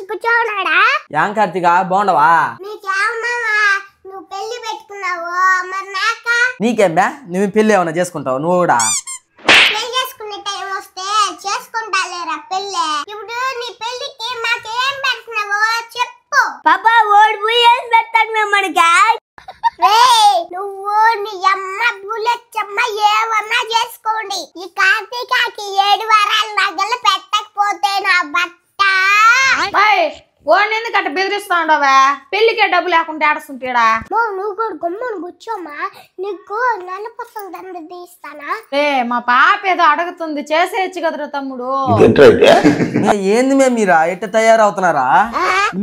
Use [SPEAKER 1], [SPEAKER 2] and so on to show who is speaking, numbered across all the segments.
[SPEAKER 1] వచ్చి కూర్చోన్నాడా?
[SPEAKER 2] యాం కార్తీక బాగుండవా?
[SPEAKER 1] నువ్వు పెళ్లి పెట్టుకున్నావు మరి నాక
[SPEAKER 2] నీకేం బా? నువ్వు పెళ్లి ఏమన్నా చేసుకుంటావు? నువ్వు కూడా
[SPEAKER 1] పెళ్లి చేసుకునే టైం వస్తే చేసుకుంటా లేరా పెళ్ళి. ఇప్పుడు నీ పెళ్లికి మాకేం పెడుతున్నావో చెప్పు. పాపా ఓడి పోయి ఏం పెట్టాను మనకి? నువ్వు నీ అమ్మ బుల్లెచ్చమ్మ ఏమన్నా చేసుకోండి. ఈ కార్తీకాకి 7 వారాల నగలు పెట్టకపోతే నా బట్ట.
[SPEAKER 3] ఓడిని ఎందుకంటే బెదిరిస్తా ఉండవా? పెళ్లికే డబ్బు లేకుంటే ఆడుస్తుంటాడా?
[SPEAKER 1] నువ్వు కూడా గమ్మని కూర్చోమ్మా, నీకు నన్నపసం దండ తీస్తానా?
[SPEAKER 3] మా పాప ఏదో అడుగుతుంది, చేసేయచ్చు కదరా తమ్ముడు.
[SPEAKER 2] ఏంది మే మీరా ఎట్ట తయారవుతున్నారా?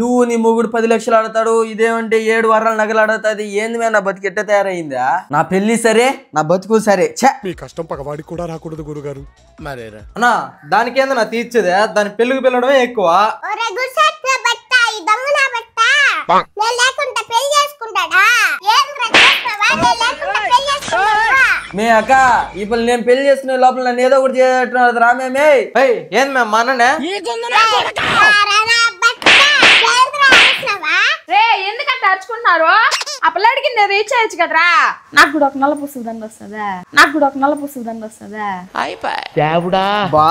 [SPEAKER 2] నువ్వు నీ మొగుడు 10 లక్షలు ఆడతాడు, ఇదేమంటే 7 వారాల నగలు ఆడతాది. ఏంది మే నా బతికి ఎట్ట తయారైందా? నా పెళ్లి సరే, నా బతుకు సరే.
[SPEAKER 4] మీ కష్టం పగవాడికి కూడా రాకూడదు గురుగారు.
[SPEAKER 5] మరేరా
[SPEAKER 6] అన్నా దానికేందన్నా తీర్చేదే? దాని పెళ్లికి పిల్లడమే ఎక్కువ.
[SPEAKER 2] మే అక్క ఇప్పుడు నేను పెళ్లి చేసుకునే లోపల నన్ను ఏదో ఒకటి చేస్తున్నారు రామే.
[SPEAKER 6] ఏంది మేము మననే
[SPEAKER 3] ఎందుకంటే అరుచుకుంటున్నారు? ఆ పిల్లడికి నేను రీచ్ అయ్యచ్చు కదరా. నాకు కూడా ఒక నల్ల పుస్తక దండ వస్తుందా?
[SPEAKER 2] బా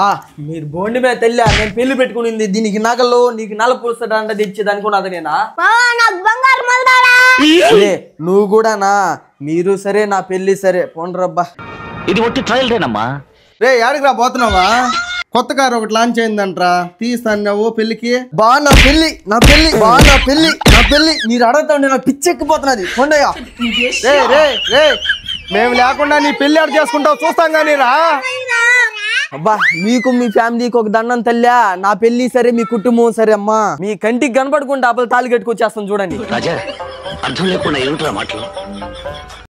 [SPEAKER 2] మీరు బోండి మీద తెల్లా నేను పెళ్లి పెట్టుకునింది దీనికి నగలు, నీకు నల్ల పూస్తాడంట తెచ్చేది అనుకున్నది నేనా? నువ్వు కూడానా? మీరు సరే, నా పెళ్లి సరే. పోండ్రబ్బా,
[SPEAKER 5] ఇది ఒట్టి ట్రయల్ రేనమ్మా.
[SPEAKER 6] రే యాడికి రా పోతున్నావా? కొత్త కారు ఒకటి లాంచ్ అయిందంట్రా, తీస్తాను పెళ్లికి.
[SPEAKER 2] నా పెళ్లి మీరు అడగతా నాకు పిచ్చెక్కిపోతున్నది. కొండయ్యా
[SPEAKER 6] రే రే రే మేము లేకుండా నీ పెళ్లి ఆడు చేసుకుంటావు చూస్తాం కానీ రా.
[SPEAKER 2] అబ్బా మీకు మీ ఫ్యామిలీకి ఒక దండం తల్లా. నా పెళ్లి సరే, మీ కుటుంబం సరే అమ్మా. మీ కంటికి కనపడకుండా అబ్బలు తాళి కట్టుకొచ్చేస్తాం చూడండి.
[SPEAKER 5] రాజా అర్థం లేకుండా ఏమిట్రా మాటలు?